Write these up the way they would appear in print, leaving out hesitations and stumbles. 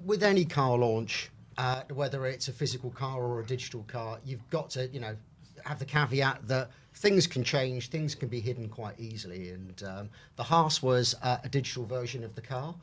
with any car launch, whether it's a physical car or a digital car, you've got to, have the caveat that things can change, things can be hidden quite easily. And the Haas was a digital version of the car,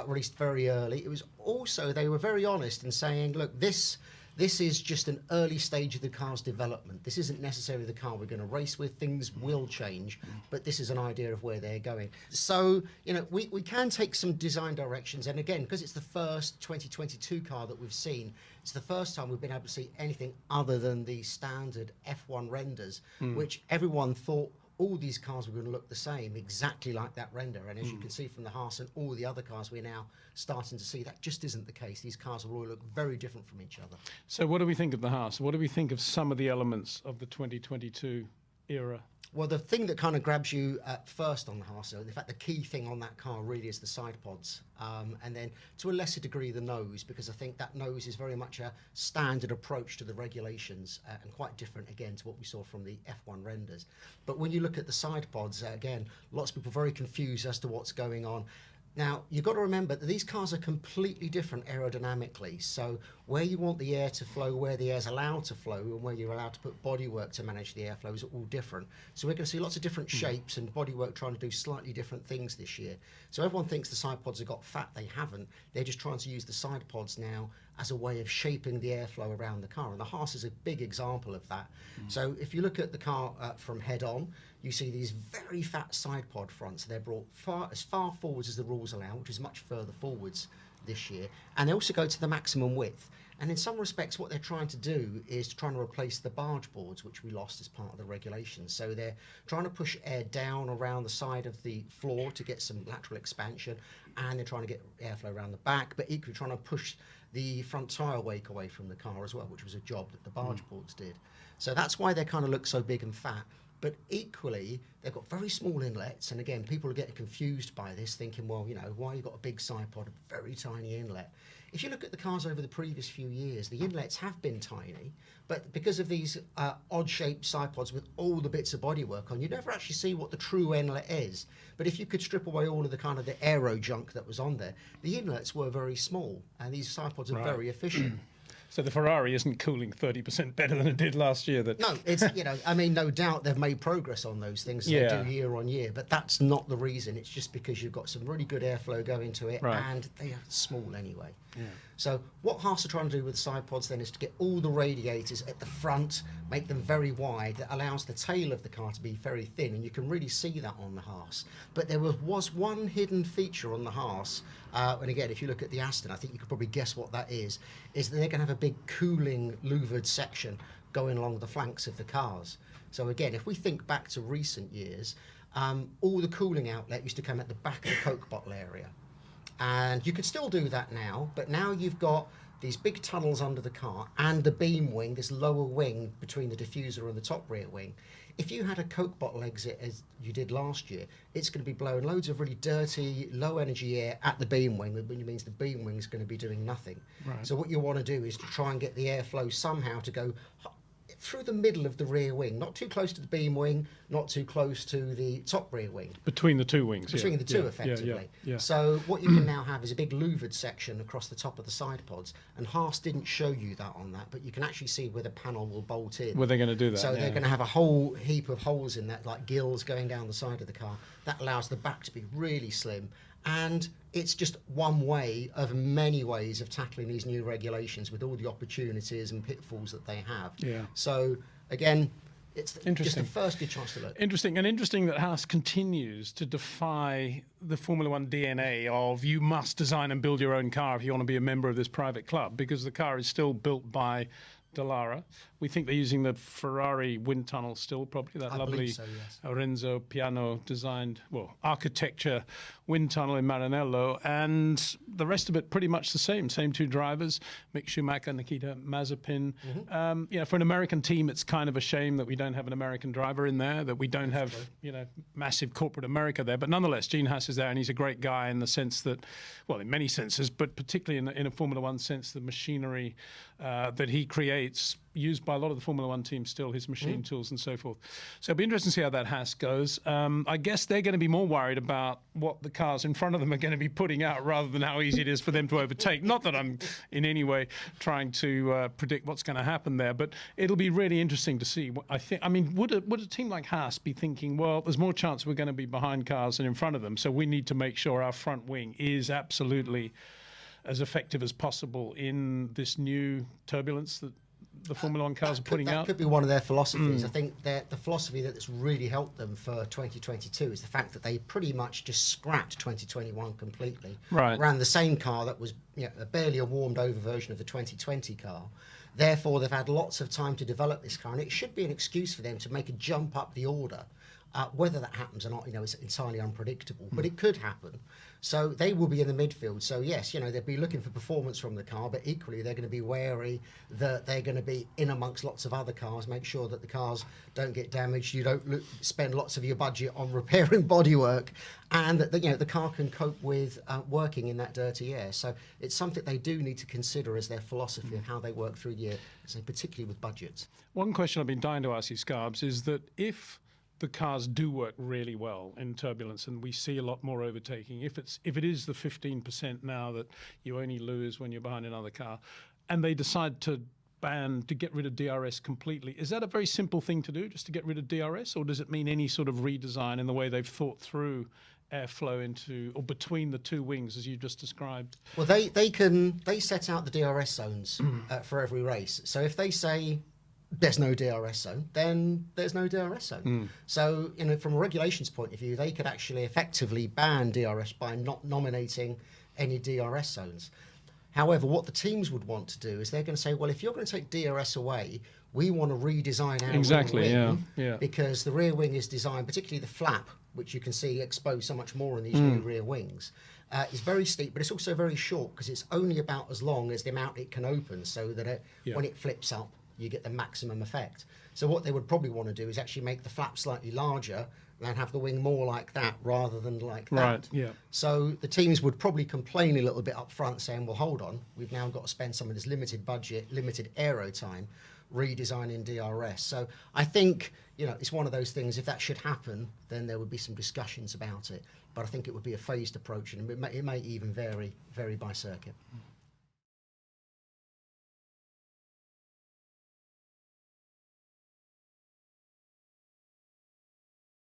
released very early. It was also, they were very honest in saying, look, this is just an early stage of the car's development. This isn't necessarily the car we're going to race with. Things will change, but this is an idea of where they're going. So, we can take some design directions. And again, because it's the first 2022 car that we've seen, it's the first time we've been able to see anything other than the standard F1 renders, which everyone thought all these cars were going to look the same, exactly like that render. And as you can see from the Haas and all the other cars we're now starting to see, that just isn't the case. These cars will all look very different from each other. So what do we think of the Haas? What do we think of some of the elements of the 2022 era? Well, the thing that kind of grabs you first on the Haas, in fact, the key thing on that car really is the side pods. And then to a lesser degree, the nose, because I think that nose is very much a standard approach to the regulations and quite different, again, to what we saw from the F1 renders. But when you look at the side pods, again, lots of people are very confused as to what's going on. Now, you've got to remember that these cars are completely different aerodynamically. So where you want the air to flow, where the air's allowed to flow, and where you're allowed to put bodywork to manage the airflow is all different. So we're going to see lots of different shapes and bodywork trying to do slightly different things this year. So everyone thinks the side pods have got fat. They haven't. They're just trying to use the side pods now as a way of shaping the airflow around the car. And the Haas is a big example of that. So if you look at the car from head on, you see these very fat side pod fronts. They're brought as far forwards as the rules allow, which is much further forwards this year. And they also go to the maximum width. And in some respects, what they're trying to do is trying to replace the barge boards, which we lost as part of the regulations. So they're trying to push air down around the side of the floor to get some lateral expansion, and they're trying to get airflow around the back, but equally trying to push the front tyre wake away from the car as well, which was a job that the barge boards did. So that's why they kind of look so big and fat. But equally, they've got very small inlets. And again, people are getting confused by this, thinking, well, why you got a big side pod, a very tiny inlet? If you look at the cars over the previous few years, the inlets have been tiny, but because of these odd-shaped side pods with all the bits of bodywork on, you never actually see what the true inlet is. But if you could strip away all of the kind of the aero junk that was on there, the inlets were very small, and these side pods are very efficient. So the Ferrari isn't cooling 30% better than it did last year. No, it's, no doubt they've made progress on those things as they do year on year, but that's not the reason. It's just because you've got some really good airflow going to it, and they are small anyway. Yeah. So what Haas are trying to do with the side pods then is to get all the radiators at the front, make them very wide. That allows the tail of the car to be very thin, and you can really see that on the Haas. But there was one hidden feature on the Haas, and again, if you look at the Aston, I think you could probably guess what that is that they're going to have a big cooling louvered section going along the flanks of the cars. So again, if we think back to recent years, all the cooling outlet used to come at the back of the Coke bottle area. And you could still do that now, but now you've got these big tunnels under the car and the beam wing, this lower wing between the diffuser and the top rear wing. If you had a Coke bottle exit as you did last year, it's going to be blowing loads of really dirty, low energy air at the beam wing, which means the beam wing is going to be doing nothing. Right. So what you want to do is to try and get the airflow somehow to go through the middle of the rear wing, not too close to the beam wing, not too close to the top rear wing. Between the two wings. Between the two, effectively. Yeah. So what you can now have is a big louvered section across the top of the side pods, and Haas didn't show you that on that, but you can actually see where the panel will bolt in. Were they going to do that? So they're going to have a whole heap of holes in that, like gills going down the side of the car. That allows the back to be really slim. And it's just one way of many ways of tackling these new regulations with all the opportunities and pitfalls that they have. Yeah. So, again, it's just the first good chance to look. Interesting that Haas continues to defy the Formula One DNA of you must design and build your own car if you want to be a member of this private club, because the car is still built by Dallara. We think they're using the Ferrari wind tunnel still, probably that lovely Renzo Piano designed, architecture wind tunnel in Maranello, and the rest of it pretty much the same two drivers, Mick, Schumacher, Nikita, Mazepin. For an American team, it's kind of a shame that we don't have an American driver in there, that we don't have, massive corporate America there, but nonetheless, Gene Haas is there, and he's a great guy in the sense that, in many senses, but particularly in a Formula One sense, the machinery that he creates used by a lot of the Formula One teams still, his machine tools and so forth. So it'll be interesting to see how that Haas goes. I guess they're going to be more worried about what the cars in front of them are going to be putting out rather than how easy it is for them to overtake. Not that I'm in any way trying to predict what's going to happen there, but it'll be really interesting to see. I mean, would a team like Haas be thinking, well, there's more chance we're going to be behind cars than in front of them, so we need to make sure our front wing is absolutely as effective as possible in this new turbulence that the Formula One cars are putting out? That could be one of their philosophies. I think that the philosophy that's really helped them for 2022 is the fact that they pretty much just scrapped 2021 completely. Right. Ran the same car that was barely a warmed over version of the 2020 car. Therefore, they've had lots of time to develop this car, and it should be an excuse for them to make a jump up the order. Whether that happens or not, is entirely unpredictable, but it could happen. So they will be in the midfield. So yes, they'll be looking for performance from the car, but equally they're going to be wary that they're going to be in amongst lots of other cars, make sure that the cars don't get damaged, you don't spend lots of your budget on repairing bodywork, and that the car can cope with working in that dirty air. So it's something they do need to consider as their philosophy of how they work through the year, particularly with budgets. One question I've been dying to ask you, Scarbs, is that if the cars do work really well in turbulence and we see a lot more overtaking, if it is the 15% now that you only lose when you're behind another car, and they decide to get rid of DRS completely, is that a very simple thing to do, just to get rid of DRS, or does it mean any sort of redesign in the way they've thought through airflow into or between the two wings as you just described? Well, they set out the DRS zones for every race. So if they say there's no DRS zone, then there's no DRS zone. So, from a regulations point of view, they could actually effectively ban DRS by not nominating any DRS zones. However, what the teams would want to do is they're going to say, well, if you're going to take DRS away, we want to redesign our rear wing, because the rear wing is designed, particularly the flap, which you can see exposed so much more in these new rear wings, is very steep, but it's also very short because it's only about as long as the amount it can open, so that when it flips up, you get the maximum effect. So what they would probably want to do is actually make the flap slightly larger and have the wing more like that rather than like that. Right, yeah. So the teams would probably complain a little bit up front, saying, well, hold on, we've now got to spend some of this limited budget, limited aero time redesigning DRS. So I think, it's one of those things, if that should happen, then there would be some discussions about it. But I think it would be a phased approach, and it may even vary by circuit.